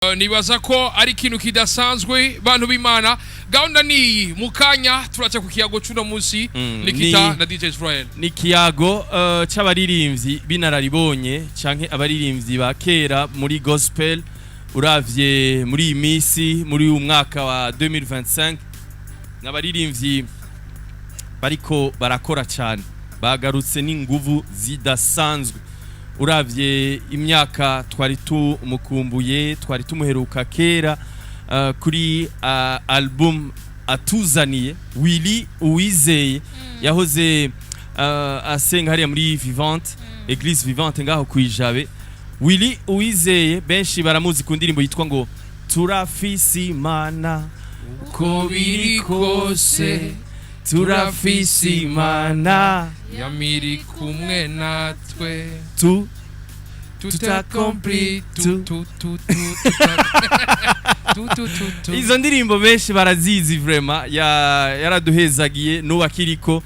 Nibaza ko ari ikintu kidasanzwe bantu b'Imana gahunda niyi mukanya turaca ku kiyago cuno munsi Nikita na DJ Israel ni kiyago c'abaririmbyi binararibonye canke abaririmbyi ba kera muri gospel uravye muri imisi muri uyu mwaka wa 2025 n'abaririmbyi bariko barakora cyane bagarutse n'inguvu zidasanzwe uravye imyaka twari tumukumbuye twari tumuheruka kera kuri album atuzaniye Willy Uwizeye yahoze asenga hariya muri Vivante Église Vivante ngaho kwijabe Willy Uwizeye benshi baramuzi ku ndirimbo yitwa ngo turafise Imana uko biri kose turafise Imana yamiri kumwe natwe tutakompli izo ndirimbo benshi barazizi vraiment yaraduhezagiye n'uwakiriko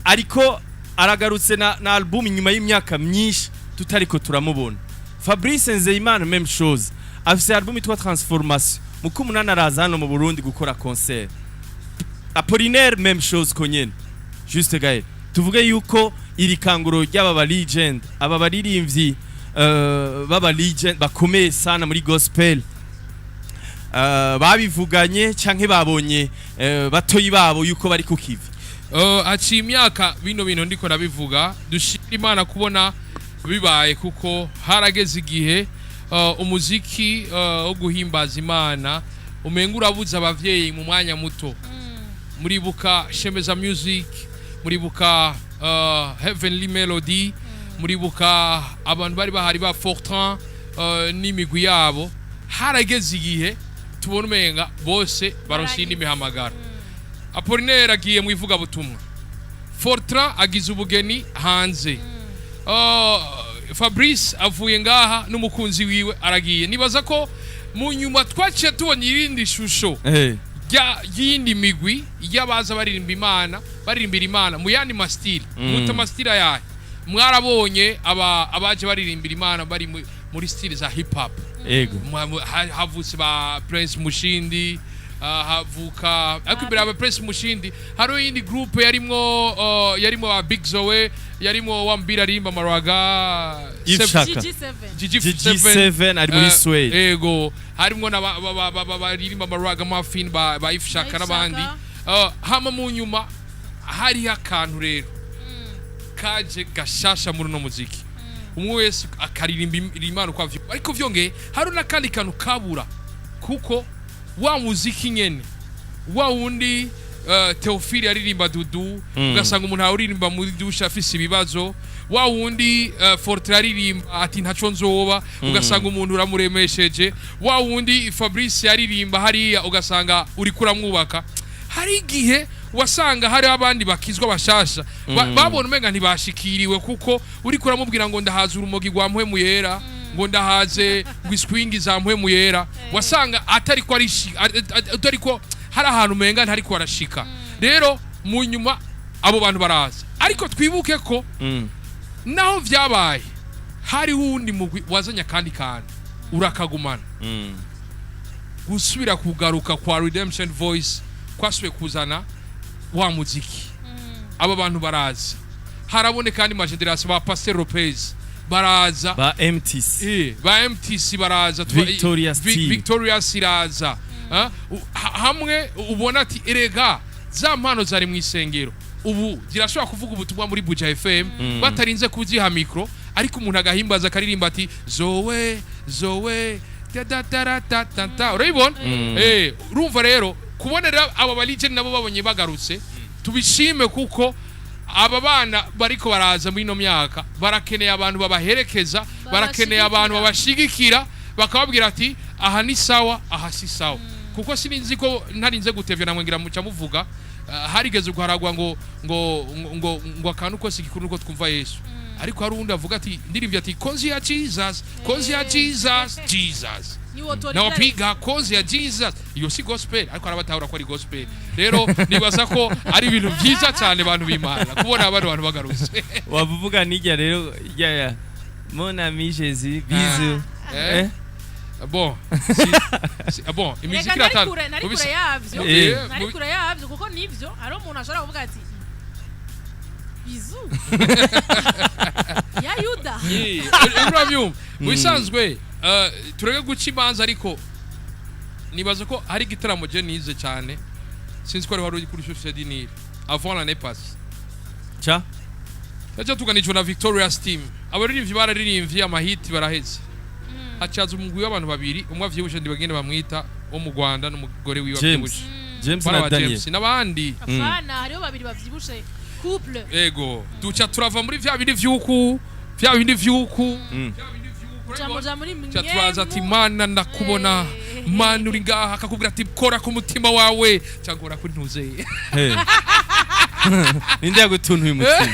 ariko aragarutse na album nyuma y'imyaka myinshi tutariko turamubona. Fabrice Nzeyimana même chose afise album itwa Transformation mukumunana araza hano mu Burundi gukora concert. Apollinaire même chose konyene juste gaye tuvuge yuko iri kanguro ry'aba legend aba baririmbyi baba legend bakomeye sana muri gospel babivuganye canke babonye batoyi babo yuko bari kukiva aci imyaka bino ndiko nabivuga dushira Imana kubona bibaye kuko harageze igihe umuziki wo guhimbaza Imana umengura buza abavyeyi mu mwanya muto muribuka Shemeza Music muribuka Heavenly Melody muribuka abantu bari bahari ba Fortran n'imigwi yabo harageze igihe tubona umenga bose barosindi mihamagara. Apollinaire agiye mu ivuga butumwa, Fortran agize ubugeni hanze, Fabrice avuye ngaha n'umukunzi wiwe aragiye. Nibaza ko mu nyuma twaciye tubona irindi shusho yindi migwi y'abaza baririmbira Imana mu yandi mastile muto mastile yahe mwarabonye abaje baririmbira Imana bari muri style za hip hop havutse ba Prince Mushindi havuka akubira ba Prince Mushindi haro yindi group yarimo ba Big Zoe yarimo wambira rimba maraga G7 ari muri Sweden ego harimo na baririmba maraga Muffin ba Ifshaka n'abandi hama mu nyuma hari akantu rero kaje gashasha muri no muziki umwe wese akaririmba Imana kwa vyo ariko vyongeye hari nakandi kantu kabura kuko wa muziki nyene wa wundi Theophile aririmba dudu ugasanga umuntu aririmba muri dusha afise ibibazo wa wundi Fortran aririmba ati ntaco nzoba ugasanga umuntu uramuremesheje wa wundi Fabrice aririmba hariya ugasanga uri kuramwubaka hari igihe wasanga hari abandi bakizwa bashasha babona umenga ntibashikiriwe kuko uri kuramubwira ngo ndahaza urumogi rwa mpwemu yera ngo ndahaze ngwiswingi za mpwemu yera wasanga atari ko hari ahantu umenga ntari ko arashika rero mu nyuma abo bantu baraza ariko twibuke ko naho vyabaye hari wundi mugwi wazanya kandi urakagumana gusubira kugaruka kwa Redemption Voice kwasubiye kuzana wa muziki aba bantu baraza haraboneka kandi magenderation ba Pastor Lopez baraza ba MTC baraza Victoria Siraza hamwe ubona ati erega za mpano zari mu isengero ubu zirashobora kuvuga ubutumwa muri Buja FM batarinze kuziha micro ariko umuntu agahimbaza akaririmba ati zoe ta urabibona urumva rero kubonera aba baligeni nabo babonye bagarutse tubishime kuko aba bana bariko baraza muri no myaka barakeneye abantu babaherekeza barakeneye abantu babashigikira bakababwira ati aha ni sawa aha si sawa kuko sininzi ko ntarinze gutevya namwe ngira muca muvuga harigeze guharagwa ngo akantu ko sigikuru nuko twumva Yesu ariko hari undi avuga ati ndirimvye ati konzi ya Jesus na wapiga konzi ya Jesus iyo si gospel ariko arabatahura ko ari gospel rero nibaza ko ari ibintu byiza cyane abantu b'Imana kubona abantu bagarutse wavuga nijya rero mon ami Jésus bisous bon bon imiziki iratanu nari kure yavyo kuko nivyo ari umuntu ashobora kuvuga ati bizu ya yuda urabyumva bisanzwe turege guca imanza ariko nibaza ko hari igitaramo je nize cyane sinzi ko ari wari kuri social dinire avant l'année passée cha Acha tuganijwe na Victoria's team abaririmbyi bararirimbye amahiti baraheze hacaza umugwi w'abantu babiri umwe avyibushe ndibagende bamwita wo mu Rwanda n'umugore wiwe avyibushe James na Daniel n'abandi afana hariho babiri bavyibushe couple ego duca turava muri vya bindi vyuku Jamoja muri mwe turaza ati mana ndakubona mana uri ngaha akakubwira ati kora ku mutima wawe cyangwa kuri ntuze ninde yagutuntuye umutima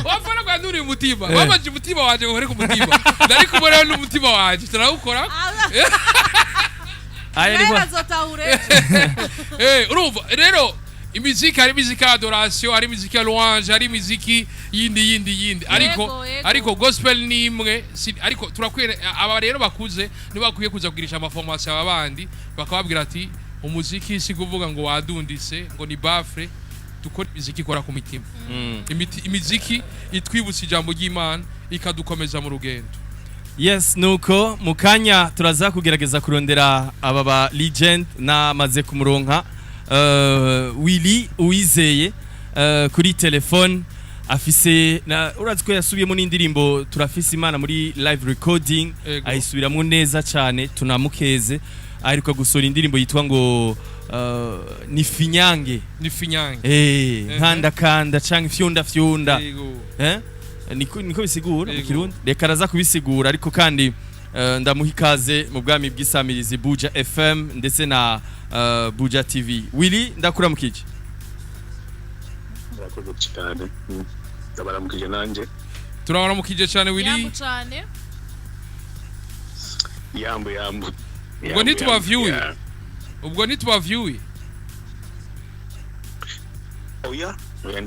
wafana kwa nuri umutima wabaje umutima waje ngo ku mutima ndari kubona n'umutima waje turawukora aya ni bazotahure urumva rero imiziki hari imiziki ya adoration hari imiziki ya louange hari imiziki yindi ariko gospel ni imwe ariko turakwere aba rero bakuze ntibakwiye kuza kugirisha amaformation abandi bakababwira ati umuziki si kuvuga ngo wadundise ngo ni bafre dukora imiziki ikora ku mitima imiziki itwibutsa ijambo ry'Imana ikadukomeza mu rugendo. Yes, nuko mukanya turaza kugerageza kurondera aba ba legend na maze kumuronka Willy Uwizeye kuri telefone afise urazi ko yasubiyemo n'indirimbo turafise Imana muri live recording ayisubiramo neza cyane tunamukeze ariko gusora indirimbo yitwa ngo ni finyange kanda canke fyunda niko bisigura mu Kirundi reka araza kubisigura ariko kandi ndamuha ikaze mu bwami bw'isamirizi Buja FM ndetse na Buja TV. Willy ndakuramukije. Murakoze cyane. Ndabaramukije nanje. Turabaramukije cyane Willy. Yambu cyane. Yambu. Ubwo ntitubavyuye. Oya,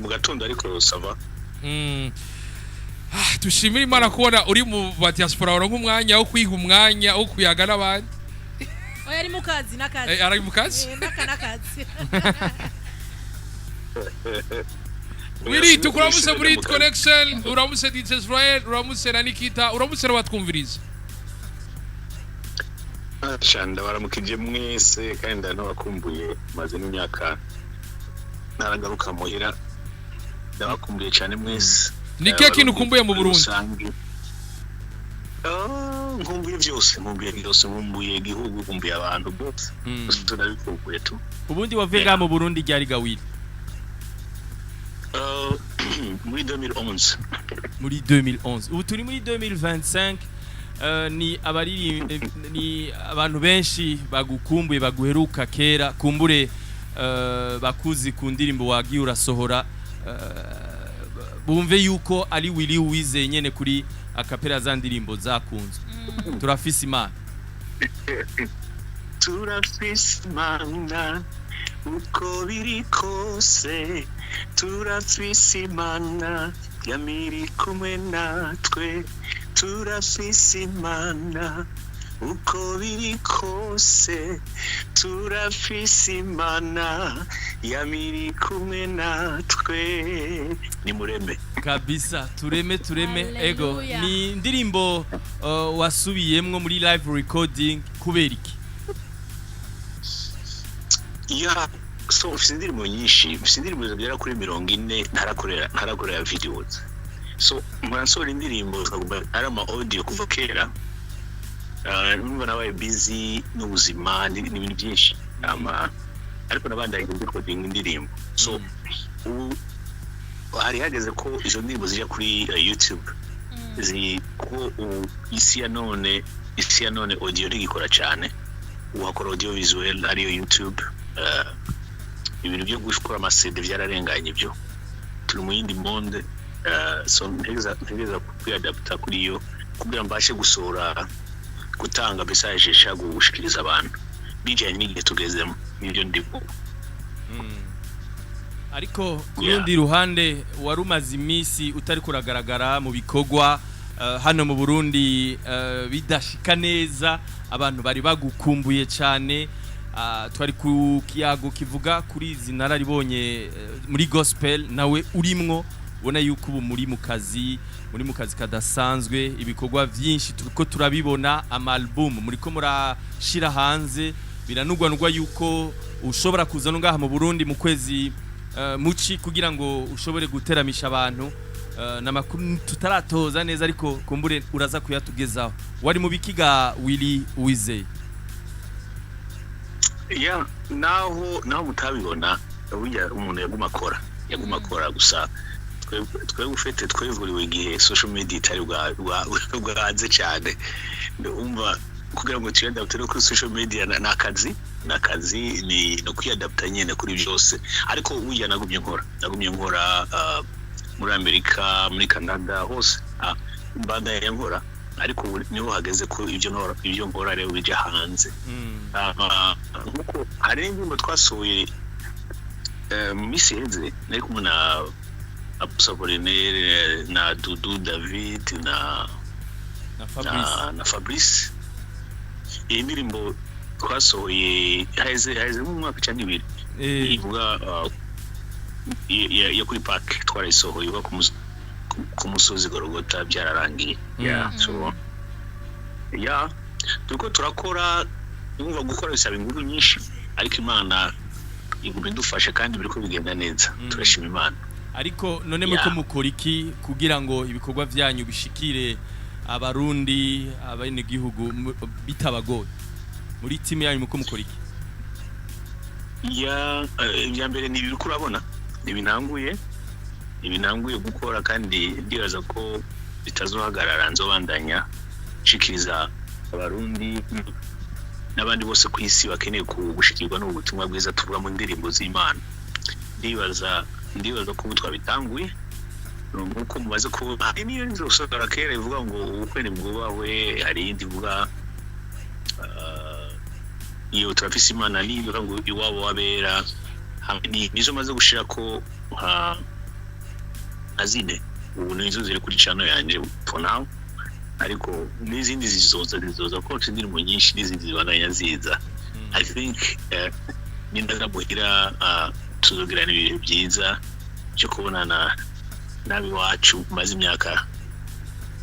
mu gatondo ariko sava. Tushimira Imana kubona uri mu diaspora waronka umwanya wo kwiga umwanya wo kuyaga n'abandi. Oya ari mu kazi n'akazi. Ari mu kazi? N'akazi. Willy tukuramutse muri connection, uramutse DJ Israel, uramutse na Nikita, uramutse n'abatwumviriza. Shanda baramukije mwese kandi ndanabakumbuye maze n'imyaka naragaruka muhira ndabakumbuye cyane mwese. Niki kintu ukumbuye mu Burundi? Nkumbuye byose, nkumbuye igihugu, nkumbuye abantu bose. Tunabikumbuye tu. Ubundi wavenga mu Burundi ryari gawili? Muri 2011. Muri 2011. Ubu turi muri 2025. Ni abantu benshi bagukumbuye baguheruka kera kumbure bakuzi ku ndirimbo wagiye urasohora bumve yuko ari Willy Uwizeye nyene kuri akapera za ndirimbo zakunzwe. Turafise Imana. Turafise Imana uko biri kose, turafise Imana yamiri kumwe natwe, turafise Imana uko biri kose, turafise Imana yamiri kumwe natwe. Ni mureme kabisa, tureme ego. Ni indirimbo wasubiyemwo muri live recording kubera iki? So ufise indirimbo nyinshi, ufise indirimbo zagera kuri 40 ntarakorera videos. So mwansora indirimbo ari ama audio kuva kera. Numva nabaye busy n'ubuzima n'ibintu byinshi ariko nabandaye recording indirimbo. So hari hageze ko izo ndirimbo zija kuri YouTube ko isi ya none audio ntigikora cyane, uhakora audio visual ariyo YouTube. Ibintu byo gushikora amasede byararenganye ibyo turi mu yindi monde. So ntegeza kwiadapta kuri yo kugira mbashe gusora gutanga message shago gushikiriza abantu bijanye n'igihe tugezemo n'ibyo ndiko. Ariko kurundi ruhande warumaze imisi utari kuragaragara mu bikogwa hano mu Burundi bidashika neza abantu bari bagukumbuye cyane twari ku kiyago kivuga kuri izi nararibonye muri gospel nawe urimwo ubona yuko ubu muri mu kazi kadasanzwe ibikorwa byinshi turiko turabibona amalbum muri ko murashira hanze biranugwanugwa yuko ushobora kuza ngaha mu Burundi mu kwezi muci kugira ngo ushobore guteramisha abantu namakuru tutaratoza neza ariko kumbure uraza kuyatugezaho wari mu bikiga Willy Uwizeye naho mutabibona burya umuntu yaguma akora gusa twebwe ufite twevuriwe igihe social media itari bwaze cyane umva kugira ngo tuyadaptere kuri social media n'akazi ni no kwiyadapta nyene kuri byose ariko burya nagumye nkora muri Amerika muri Canada hose mbanda yankora ariko niho hageze ko ibyo nkora rero bija hanze nkuko hari indirimbo twasohoye misi heze nari kumwe na Abaririmvyi na Dudu David na Fabrice iyi ndirimbo twasohoye haize mu mwaka cyangwa ibiri ivuga ya kuri park twarayisohoye ku musozi Gorogota byararangiye turiko turakora numva gukora bisaba ingufu nyinshi ariko Imana iguma idufasha kandi biriko bigenda neza turashima Imana ariko none muko mukora iki kugira ngo ibikorwa byanyu bishikire abarundi abene gihugu bitabagoye muri team yanyu muko mukora iki ibya mbere ni ibiri kurabona ibinanguye gukora kandi ndibaza ko bitazohagarara nzobandanya shikiriza abarundi n'abandi bose ku isi bakeneye gushikirwa n'ubutumwa bwiza tuvuga mu ndirimbo z'Imana ndibaza ko twabitanguye nuko mubaze ko hari niyo nzosora kera ivuga ngo ubukwe bwubahwe hari indi ivuga iyo turafise Imana niyo ngo iwabo wabera nizo maze gushira ko azine ubu nizo ziri kuri channel yanje for now ariko n'izindi zizoza ko indirimbo nyinshi n'izindi zibandanya ziza I think nindaza muhira tuzogira n'ibintu byiza cyo kubonana nabiwacu maze imyaka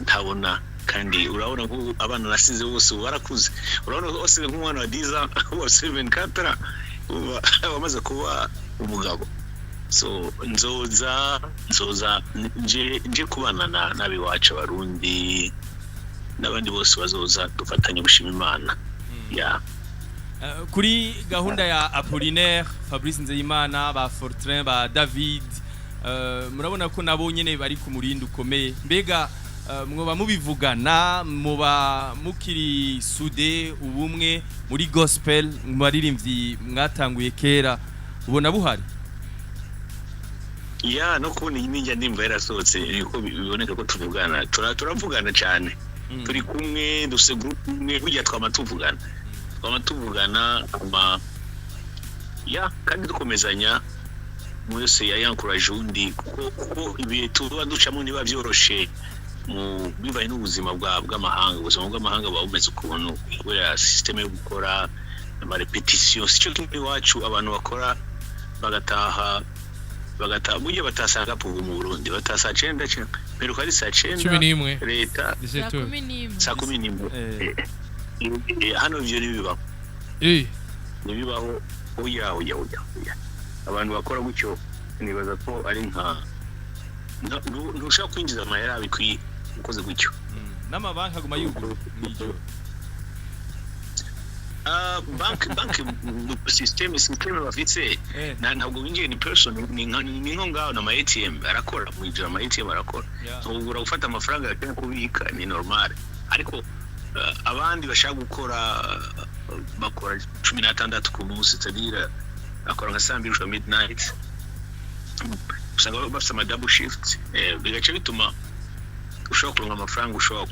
ntabona kandi urabona ko abana nasize bose barakuze urabona bose nk'umwana wa Diza bose 24 bamaze kuba umugabo so nzoza nje kubana nabiwacu abarundi n'abandi bose bazoza dufatanye gushima Imana kuri gahunda ya Apollinaire Fabrice Nzeyimana ba Fortran ba David murabona ko nabo nyene bari ku murindi ukomeye mbega mwoba mubivugana muba mukiri sude ubumwe muri gospel mu baririmbyi mwatanguye kera ubona buhari no kubona ninjya ndimva yarasohotse niko biboneka ko tuvugana turavugana cyane turi kumwe duse group imwe burya twamatuvugana kandi dukomezanya mwese yayankuraje undi kuko ibihe tuba ducamo niba byoroshe mu bivaye n'ubuzima bw'amahanga ubuzima bw'amahanga bumeze ukuntu kubera system yo gukora ama repetition sico kimwe iwacu abantu bakora bagataha burya batasanga pugu mu Burundi batasa 9 pero kari saa 9 leta saa 11 hano ivyo nibibaho nibibaho oya abantu bakora gutyo nibaza ko ari ntushaka kwinjiza amahera abikwiye ukoze gutyo n'amabanki aguma yugo nijo bank system bafitse ntabwo winjiye ni person ni nko ngaho na ATM arakora mwinjira ama ATM arakora ugura gufata amafaranga yakene kubika ni normal ariko abandi bashaka gukora bakora 16 ku munsi tadira akora nka 2 midnight usanga bafite ama double shift bigace bituma ushobora kuronka amafaranga ushobora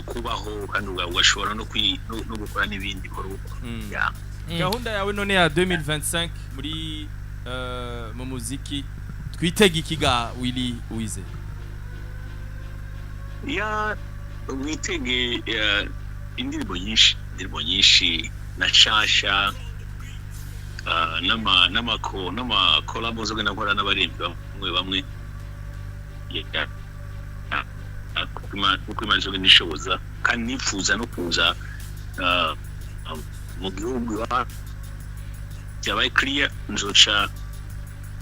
kubaho kandi ugashobora no gukora n'ibindi bikorwa gahunda yawe none ya 2025 muri mu muziki twitega ikiga Willy Uwizeye ya witege indirimbo nyinshi na nshasha n'ama collabo zo gukora n'abaririmbyi bamwe kuko imana zo nishoboza kandi nifuza no kuza mu gihugu byabaye clear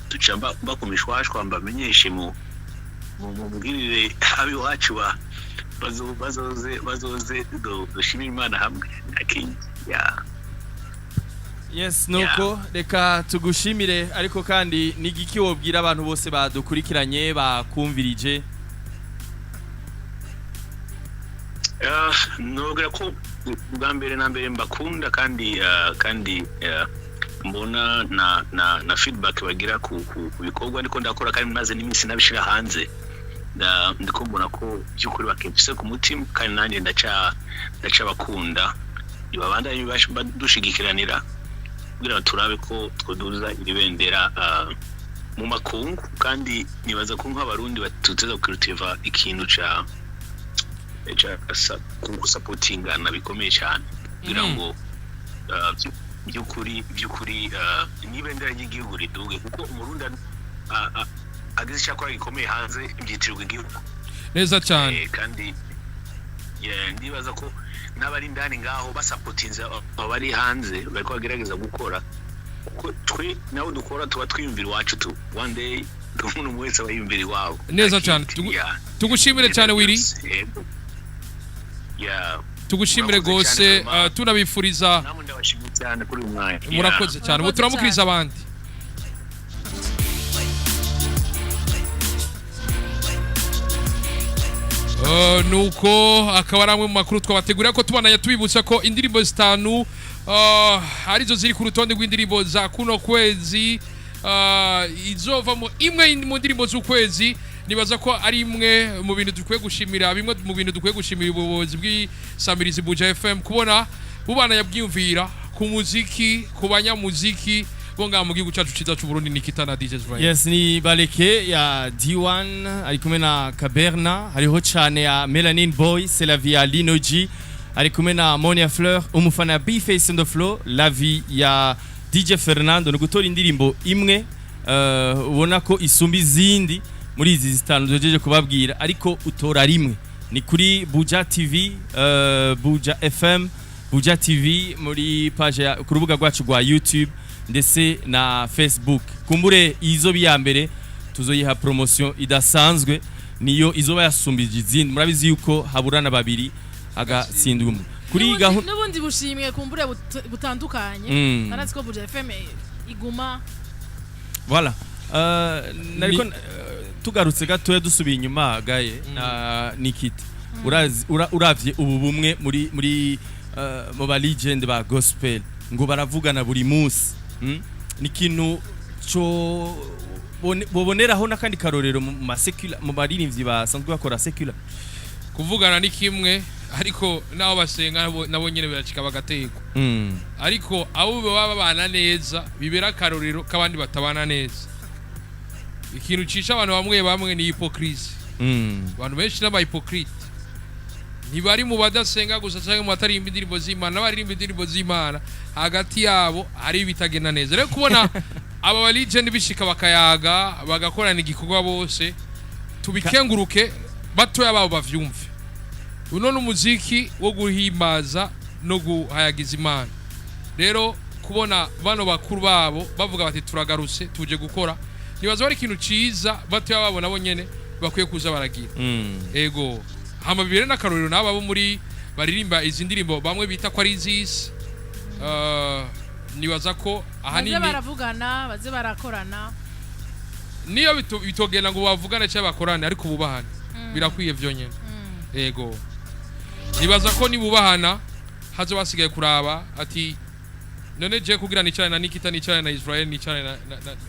duca bakomeshwashwa mbamenyeshe mu mbwirire abiwacu bazoze dushimira imana hamwe akindi yes nuko reka tugushimire ariko kandi nigiki wobwira abantu bose badukurikiranye bakumvirije nubwira ko bwa mbere na mbere mbakunda kandi mbona na feedback bagira ku bikorwa ariko ndakora kandi maze n'iminsi nabishira hanze ndiko mbona ko by'ukuri bakimfise ku mutima kandi nanjye ndaca bakunda ibabandanye dushigikiranira kugira turabe ko twoduza iribendera mu makungu kandi nibaza ko nk'abarundi batuteza kultiva ikintu ca supportingana bikomeye cyane kugira ngo by'ukuri n'ibendera ry'igihugu riduge kuko umurundi agize icyakora gikomeye hanze byitirirwa igihugu neza cyane kandi ndibaza ko n'abari indani ngaho basapotinze abari hanze bariko bagerageza gukora kuko twe nawe dukora tuba twiyumvira iwacu tu one day umuntu wese aba yiyumvira iwabo neza cyane tugushimire cyane Wiri tugushimire gose tunabifuriza murakoze cyane muturamukiriza abandi nuko akaba ari amwe mu makuru twabategurira ko tubananya tubibutsa ko indirimbo zitanu arizo ziri ku rutonde rw'indirimbo za kuno kwezi izovamo imwe mu ndirimbo z'ukwezi nibaza ko ari imwe mu bintu dukwiye gushimira bimwe mu bintu dukwiye gushimira ubuyobozi bw'isamirizi Buja FM kubona bubana yabyiyumvira ku muziki ku banyamuziki bonga mu gihugu cyacu ciza cy'u Burundi nikitana DJs right. Yes ni Baleke ya D1 ari kumwe na Kaberna hariho cyane ya Melanin Boy c'est la vie ya Linoji ari kumwe na Monia Fleur umufana B Face on the Floor la vie ya DJ Fernando no gutora indirimbo imwe ubona ko isumba izindi muri izi zitanu dojeje kubabwira ariko utora rimwe ni kuri Buja TV Buja FM Buja TV muri page ku rubuga rwacu rwa YouTube ndetse na Facebook kumbure izo biyambere tuzoyiha promotion idasanzwe niyo izoba yasumbije izindi murabizi yuko haburana babiri agatsindwa umwe kuri gahunda n'ubundi bushimwe kumbure butandukanye narazi ko Buja FM iguma voilà nariko tugarutse gato dusubiye inyuma gaye na Nikita uravye ubu bumwe muri mu ba legend ba gospel ngo baravugana buri munsi ni kintu cyo boboneraho nakandi karorero mu masekula mu baririmbyi basanzwe bakora sekula kuvugana ni kimwe ariko naho basenga nabo nyene biracika bagatego ariko abo baba babana neza bibera karorero kabandi batabana neza ikintu cisha abantu bamwe ni hypocrite abantu benshi n'aba hypocrite ntibari mu badasenga gusa cyangwa mu batarimba indirimbo z'Imana n'abaririmba indirimbo z'Imana hagati yabo hari bitagenda neza rero kubona aba ba legend bishika bakayaga bagakorana igikorwa bose tubikenguruke batoya babo bavyumve uno n'umuziki wo guhimbaza no guhayagiza Imana rero kubona bano bakuru babo bavuga bati turagarutse tuje gukora nibaza bari ikintu ciza batoya babo nabo nyene bakwiye kuza baragira ego hama bibere n'akarorero nabo abo muri baririmba izi ndirimbo bamwe bita ko ari izisi nibaza ko ahanini baze baravugana baze barakorana niyo bitogenda ngo bavugane cyangwa bakorane ariko bubahana birakwiye vyonyene ego nibaza ko nibubahana hazo basigaye kuraba ati none je kugira nicane na Nikita nicane na Israel nicane na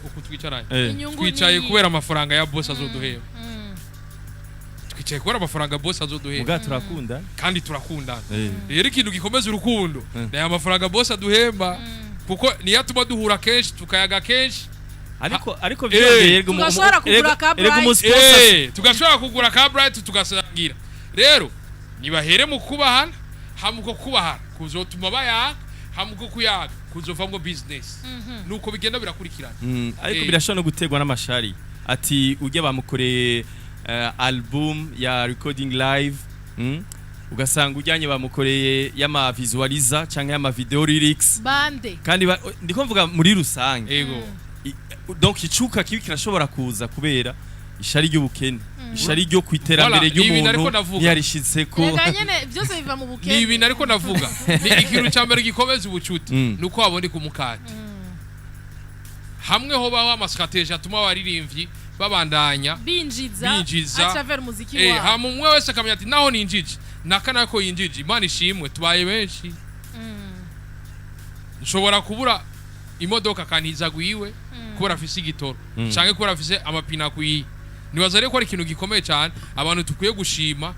uku twicaranye twicaye kubera amafaranga ya boss azoduheba twicaye kubera amafaranga boss azoduheba muga turakunda kandi turakundana rero ikintu gikomeza urukundo na amafaranga boss aduhemba kuko niyatuma duhura kenshi tukayaga kenshi ariko byongeye tugashobora kugura ka bright tugashobora kugura ka bright tugasangira rero nibahere mu kubahana hamuko kubahana kuzotuma bayaga hamuko kuyaga kuzovamwo business nuko bigenda birakurikirana ariko birashobora no gutegwa n'amashari ati ujye bamukoreye album ya recording live ugasanga ujyanye bamukoreye y'ama visualiza canke y'ama video lyrics bande kandi ndiko mvuga muri rusange yego donc icuka kibi kirashobora kuza kubera ishari ry'ubukene ishari ryo kwiterambere ry'umuntu yarishitse ko yeganyene byose biva mu bukene ni ibintu ariko navuga ni ikintu cyambere gikomeza ubucuti nuko wabone ku mukati hamwe ho baho amastrategie atuma abaririmbyi babandanya binjiza acha ver muziki wa hamwe wese akamenya ati naho ninjije nakana ko yinjije imana ishimwe tubaye benshi nshobora kubura imodoka kantiza guiwe kubera afise igitoro canke kubera afise amapina kuyi nibaza reko ari ikintu gikomeye cyane abantu tukwiye gushima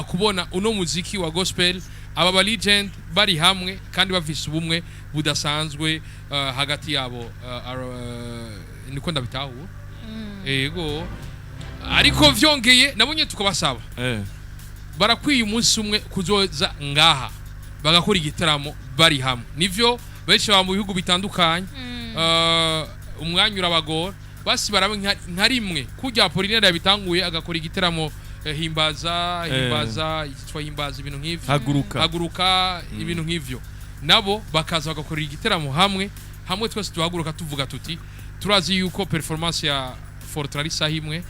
kubona uno muziki wa gospel aba ba legend bari hamwe kandi bafise ubumwe budasanzwe hagati yabo niko ndabitaho yego ariko vyongeye nabonye tukabasaba barakwiye umunsi umwe kuzoza ngaha bagakora igitaramo bari hamwe nivyo benshi ba mu bihugu bitandukanye umwanya urabagora basi barabe nka rimwe kujya Apollinaire yabitanguye agakora igitaramo himbaza ibintu nk'ivyo haguruka ibintu nk'ivyo nabo bakaza bagakora igiteramo hamwe twese tuhaguruka tuvuga tuti turazi yuko performance ya Fortrali sahimwe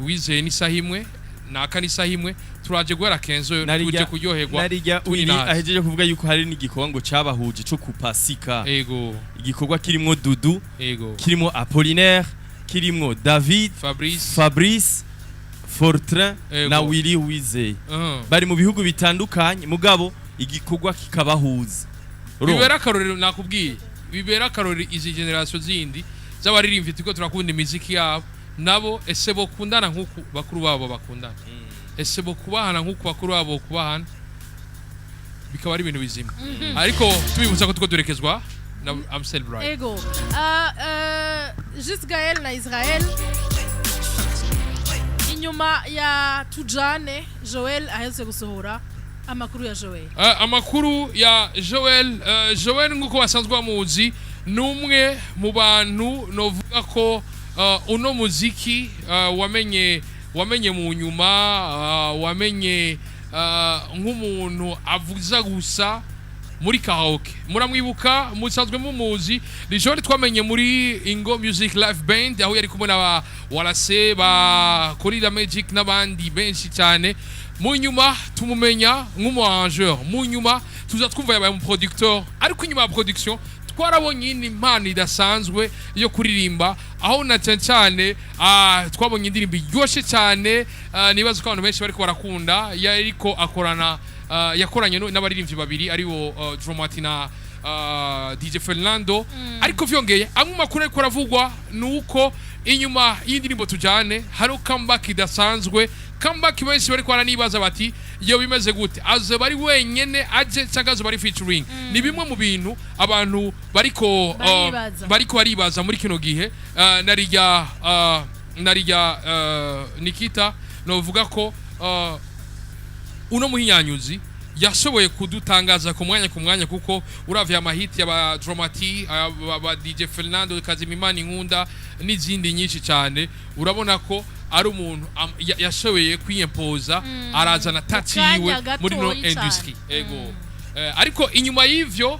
Wizeye ni sahimwe naka ni sahimwe turaje guhera Kenzo tuje kuryoherwa narijya uri ahejeje kuvuga yuko hari n'igikorwa ngo cabahuje cyo kupasika yego igikorwa kirimo Dudu yego kirimo Apollinaire kirimo David Fabrice Fortran na Willy Wizeye bari mu bihugu bitandukanye mugabo igikorwa kikabahuza bibera karorero nakubwiye bibera karorero izi generation zindi z'abaririmbyi tiko turakunda imiziki yabo nabo ese bo kundana nkuko bakuru babo bakundana ese bo kubahana nkuko bakuru babo kubahana bikaba ari ibintu bizima ariko tubibutsa ko tuko durekezwa na Amstel Bright ego Just Gael na Israel inyuma ya Tujane Joel aheze gusohora amakuru ya Joel amakuru ya Joel nguko basanzwe bamuzi numwe mu bantu novuga ko uno muziki wamenye mu nyuma wamenye nk'umuntu avuza gusa muri karaoke muramwibuka musanzwe mumuzi Joel twamenye muri Ingo Music Live Band aho yari kumwe na Walase ba Kuri Magic n'abandi benshi cyane mu nyuma tumumenya nk'umuarrangeur mu nyuma tuza twumva yabaye mu producteur ariko inyuma ya production twarabonye impano idasanzwe yo kuririmba aho na cyane twabonye indirimbo iryoshe cyane nibaza ko abantu benshi bariko barakunda yariko akorana yakoranye n'abaririmbyi babiri aribo Dromati na DJ Fernando ariko vyongeye amwe makuru ariko aravugwa nuko inyuma y'indirimbo Tujane hari comeback idasanzwe comeback benshi bariko baranibaza bati iyo bimeze gute aze bari wenyene aje cyagazo bari featuring ni bimwe mu bintu abantu bariko baribaza muri kino gihe narijya Nikita novuga ko uno muhinyanyuzi yashoboye kudutangaza ku mwanya kuko uravye amahiti ya Dromati aba DJ Fernando Kazimimana Nkunda n'izindi nyinshi cyane urabona ko ari umuntu yashoboye kwiyempoza arazana tatiwe muri no industry ego ariko inyuma y'ivyo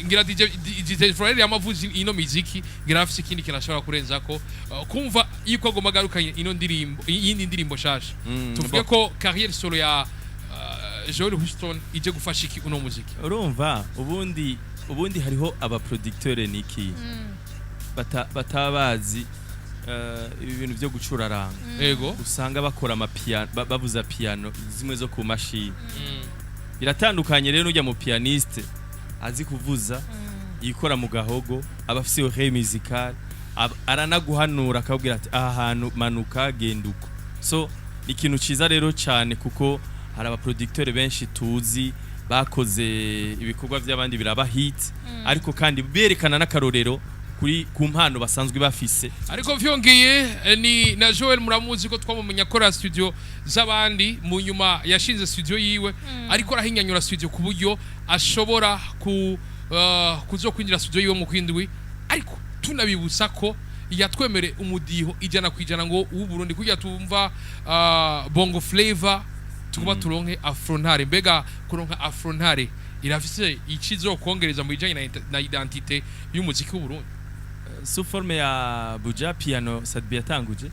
ngira DJ Fred yamavuze ino muziki ngira afise ikindi kinashobora kurenza ko kumva yuko agomba garukanye ino ndirimbo yindi ndirimbo shasha tuvuge ko carrière solo ya Joel Houston ije gufasha iki uno muziki urumva ubundi hariho aba producteur niki batabazi ibi bintu byo gucuraranga yego usanga bakora amapiano babuza piano zimwe zo ku mashini biratandukanye rero n'ujya mu pianiste azi kuvuza yikora mu gahogo abafise oreille musicale aranaguhanura akabwira ati ahantu manuka genduko so ikintu ciza rero cyane kuko hari aba producteur benshi tuzi bakoze ibikorwa by'abandi biraba hit ariko kandi berekana n'akarorero ku mpano basanzwe bafise. Ariko vyongeye ni na Joel muramuzi ko twamumenya kora studio z'abandi mu nyuma yashinze studio yiwe ariko arahinyanyura studio ku buryo ashobora kuzokwinjira studio yiwe mu kwindwi ariko tunabibutsa ko yatwemere umudiho ijana kwijana ngo u Burundi kujya tumva bongo flavor tukuba turonke afrontare mbega kuronka afrontare irafise ikizo kongereza mu bijanye na identité y'umuziki w'u Burundi sous forme ya buja piano sadbi yatanguje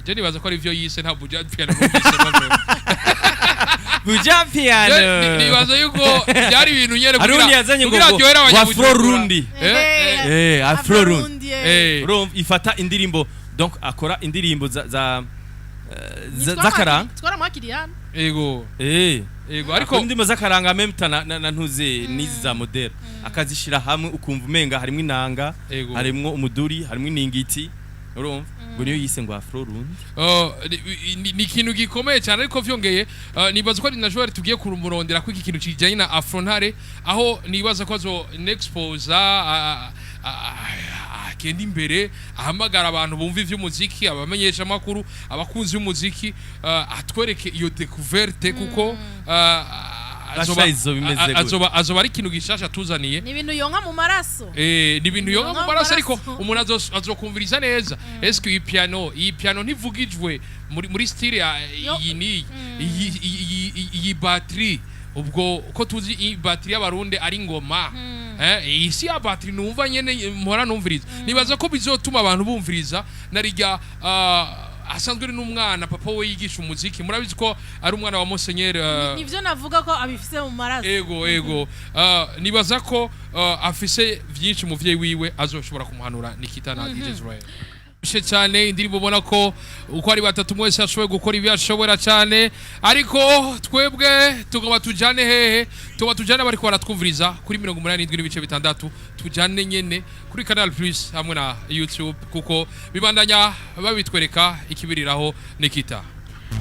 je nibaza ko ari vyo yise nta buja piano numvise bavyo buja piano nibaza yuko byari ibintu nyene Aruni yazanye ngo Afro Rundi Afro Rundi ifata indirimbo donc akora indirimbo za zakaranga twaramwakiriyana ego ariko ndimo zakaranga même na ntuze nizi za model akazishira hamwe ukumva umenga harimo inanga harimo umuduri harimo iningiti urumva ngo niyo yise ngo Afro Rundi ni ikintu gikomeye cyane ariko vyongeye nibaza ko ari na Joel tugiye kurumurondera ko iki kintu kijanye na afrontare aho nibaza ko azo expose agenda imbere ahamagara abantu bumva ivy'umuziki abamenyesha amakuru abakunzi b'umuziki atwereke iyo découverte kuko azoba ari ikintu gishasha tuzaniye ni ibintu yonka mu maraso ni ibintu yonka mu maraso ariko umuntu azokumviriza neza eske iyi piano ntivugijwe muri style iyi batterie ubwo ko tuzi iyi batterie y'abarundi ari ngoma isi ya batterie numva nyene mpora numviriza nibaza ko bizotuma abantu bumviriza narijya asanzwe n'umwana papa we yigisha umuziki murabizi ko ari umwana wa Monseigneur nivyo navuga ko abifise mu maraso ego nibaza ko afise vyinshi mu vyeyi wiwe azoshobora kumuhanura Nikita na DJ Israel cyane indirimbo ubona ko uko ari batatu mwese ashoboye gukora ibi ashobora cyane ariko twebwe tugomba tujane hehe tujane bari ko baratwumviriza kuri 87.6 tujane nyene kuri Canal Plus hamwe na YouTube kuko bibandanya babitwereka ikibiriraho Nikita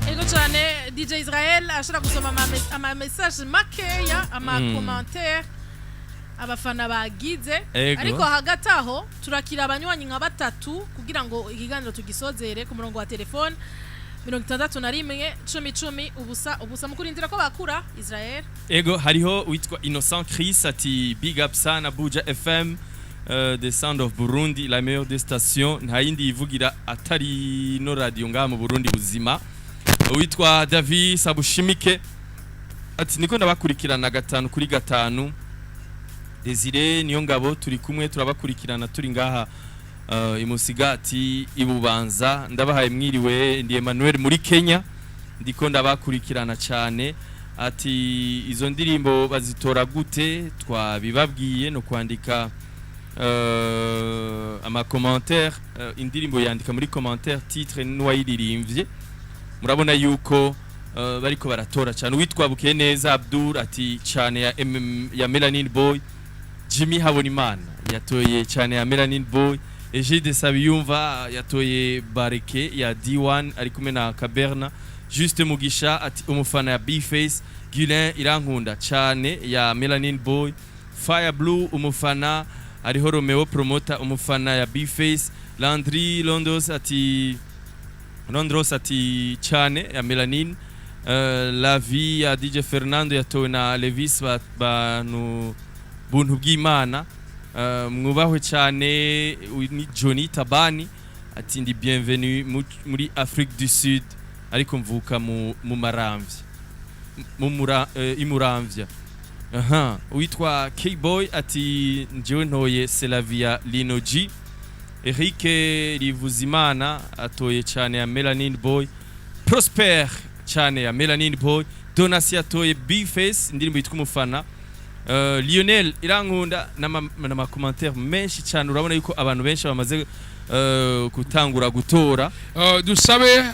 ego cyane DJ Israel ashaka gusoma ama message makeya ama commentaire abafana bagize ariko hagati aho turakira abanywanyi nka batatu kugira ngo ikiganiro tugisozere ku murongo wa telefone 61 ubusa mukurindira ko bakura Israel ego hariho witwa Innocent Chris ati big up sana Buja FM the sound of Burundi la meilleure des stations nta yindi ivugira atari no radio ngaha mu Burundi buzima witwa David Sabushimike ati niko ndabakurikirana 5 kuri 5 Desire niyo ngabo turi kumwe turabakurikirana turi ngaha imusigati ibubanza ndabahaye mwiriwe ndi Emmanuel muri Kenya ndiko ndabakurikirana cyane ati izo ndirimbo bazitora gute twabibabwiye no kwandika ama commentaire indirimbo yandika muri commentaire titre n'uwayiririmbye murabona yuko bariko baratora cyane witwa Bukeye neza Abdul ati cyane ya Melanin Boy Jimmy Habonimana yatoye cyane ya Melanin Boy Egide Sabiyumva yatoye Bareke ya D1 ari kumwe na Kaberna Juste Mugisha ati umufana ya B-Face Gulin irankunda cyane ya Melanin Boy Fire Blue umufana ariho Romeo Promoter umufana ya B-Face Landry Londos ati cyane ya Melanin La Vie ya DJ Fernando yatowe na Levis bantu buntu bw'Imana mwubahwe cyane ni Johnny Tabani ati ndi bienvenue muri Afrique du Sud ariko mvuka mu Maramvya imuramvya witwa K-Boy ati njewe ntoye Selavia Lino G Eric Rivuzimana atoye cyane ya Melanin Boy Prosper cyane ya Melanin Boy Donasi atoye B-Face indirimbo yitwa umufana Lionel irankunda na commentaire menshi cyane urabona yuko abantu benshi bamaze gutangura gutora dusabe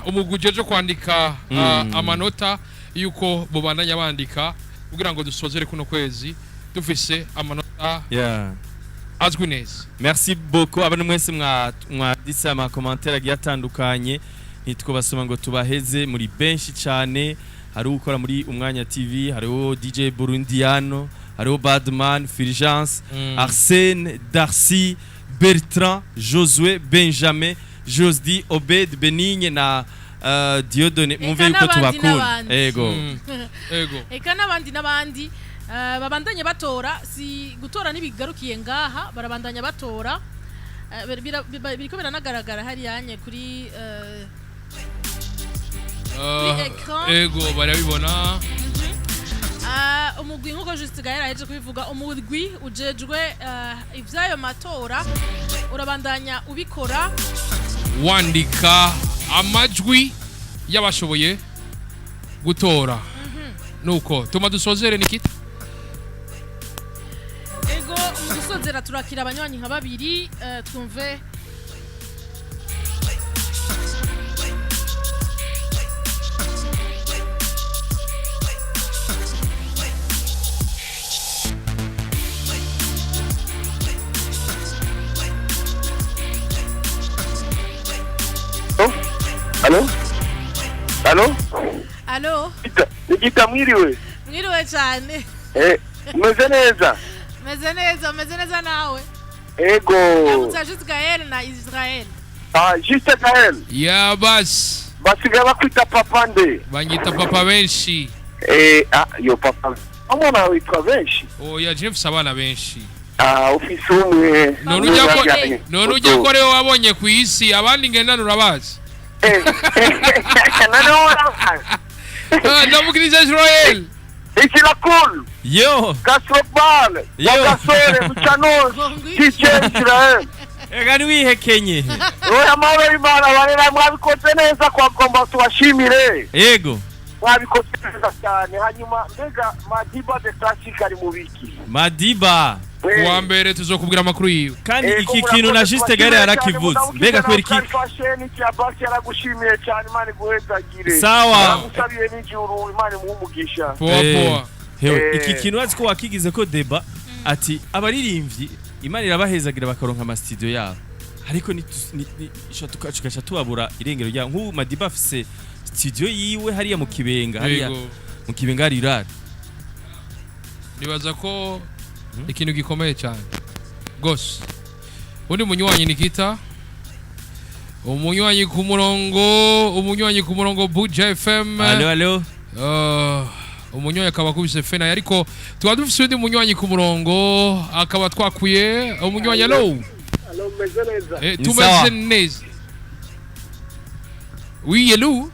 umugujeje kwandika amanota yuko bobandanya bandika kugira ngo dusozere kuno kwezi dufise amanota azwi neza merci beaucoup abantu mwese mwadise ama commentaire agiye atandukanye nitwo basoma ngo tubaheze muri benshi cyane hari ukora muri umwanya TV hariho DJ Burundiano hariho Badman, Fulgence, Arsène, Darcy, Bertrand, Josué, Benjamin, Josdi, Obed, Benigne na Diodone. Mumve yuko tubakunda. Ego. Eka n'abandi babandanye batora, si gutora nibigarukiye ngaha, barabandanya batora. Biriko biranagaragara hari yanye kuri ekran. Ego barabibona. Umugwi nkuko Juste Gaël aheje kubivuga, umugwi ujejwe ivyayo matora urabandanya ubikora, wandika amajwi y'abashoboye gutora. Nuko tuma dusozere Nikita. Ego mu gusozera turakira abanywanyi nka babiri, twumve. Allo? Allo? Allo? Nikita mwiriwe? Mwiriwe cyane. Umeze neza? Meze neza nawe? Ego. Yamutsa Juste Gaël na Israel. Juste Gaël. Ya basi. Basigaye bakwita papa nde? Banyita papa benshi. Yo papa. Amona witwa benshi? Oya je mfise abana benshi. Ufise umwe. None ujya ko rero wabonye ku isi abandi ngendana urabazi. Ndamukirije Israel. Ikirakulu. Yo. Gasobal. Wagasore mucanozi. Kiche Israel. Ega niwihekenye. Oya mawe imana barera mwabikoze neza kwa gomba tubashimire. Yego. Mwabikoze neza cyane. Hanyuma mbega Madiba de Classic ari mu biki? Madiba. Kuwa mbere tuzokubwira amakuru yiwe. Kandi iki kintu na Juste Gaël yarakivuze. Mbega kweri iki? Fashion cyabaki yaragushimiye cyane Imana guhezagire. Sawa. Musabiye n'ijuru Imana muhumugisha. Poa. Hewe iki kintu aziko wakigize ko deba ati abaririmbyi Imana irabahezagira bakaronka ama studio yabo. Ariko ni tukaca tubabura irengero rya nk'ubu Madiba afise studio yiwe hariya mu Kibenga, hariya mu Kibenga hari irari. Nibaza ko ikintu gikomeye cyane gose. Undi munywanyi Nikita, umunywanyi ku murongo Buja FM. Allo. Umunywanyi akaba kubise fena, ariko tuba dufise undi munywanyi ku murongo akaba twakuye umunywanyi. Allo meze neza. Tumeze neza. Oui, hello.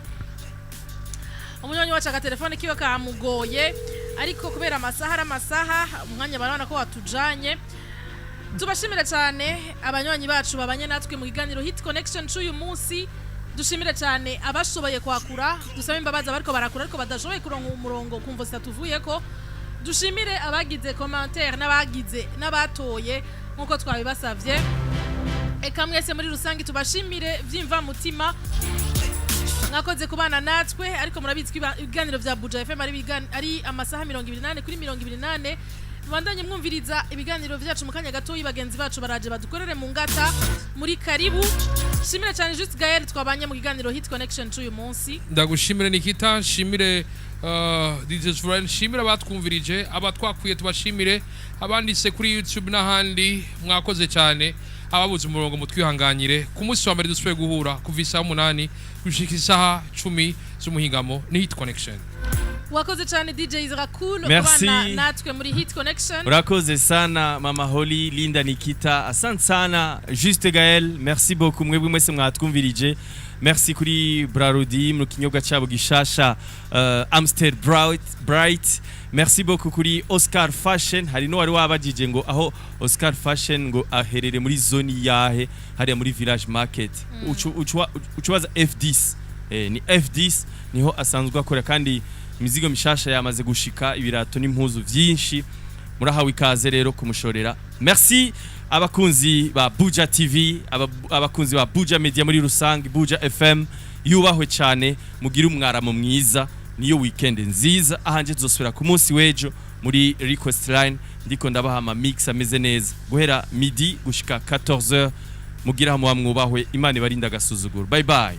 Umunywanyi wacu agatelefone kiwe kamugoye, ariko kubera amasaha umwanya barabona ko watujanye. Tubashimire cyane abanywanyi bacu babanye natwe mu kiganiro Hit Connection cy'uyu munsi. Dushimire cyane abashoboye kwakura, dusaba imbabazi abariko barakura ariko badashoboye kuronka umurongo kumvo zitatuvuye ko. Dushimire abagize commentaire n'abagize n'abatoye nkuko twabibasavye. Eka mwese muri rusangi tubashimire vyimva mutima. Mwakoze kubana natwe, ariko murabizi ibiganiro vya Buja FM ari amasaha 28 kuri 28. Bandanye mwumviriza ibiganiro vyacu mu kanya gato bagenzi bacu baraje badukorere mu ngata muri karibu. Shimire cyane Juste Gaël twabanye mu kiganiro Hit Connection cy'uyu munsi. Ndagushimire Nikita, shimire DJ Friend, shimire abatwumvirije, abatwakuye tubashimire, abanditse kuri YouTube n'ahandi mwakoze cyane. Ababuze umurongo mutwihanganyire, ku munsi wa mbere dusubiye guhura kuva isaha 8 gushika isaha 10 z'umuhingamo ni Hit Connection. Wakoze cyane DJ Izrakul kubana natwe muri Hit Connection. Urakoze sana Mama Holly, Linda, Nikita, asante sana Juste Gaël, merci beaucoup mwebwe mwese mwatwumvirije. Merci kuri Brarudi mu kinyobwa cyabo gishasha Amstel Bright. Merci beaucoup kuri Oscar Fashion. Hari no wari wabajije ngo aho Oscar Fashion ngo aherere muri zone yahe, hariya muri Village Market. Ucubaza F10. Ni F10 niho asanzwe akora, kandi imizigo mishasha yamaze gushika, ibirato n'impuzu vyinshi. Murahawe ikaze rero kumushorera. Merci abakunzi ba Buja TV, abakunzi ba Buja Media muri rusangi, Buja FM, yubahwe cyane, mugira umwaramo mwiza, niyo weekend nziza. Ahanje tuzosubira ku munsi wejo muri request line, ndiko ndabaha ama mix ameze neza guhera midi gushika 14h. Mugira hamwe mwubahwe, Imana ibarinda gasuzuguro. Bye bye.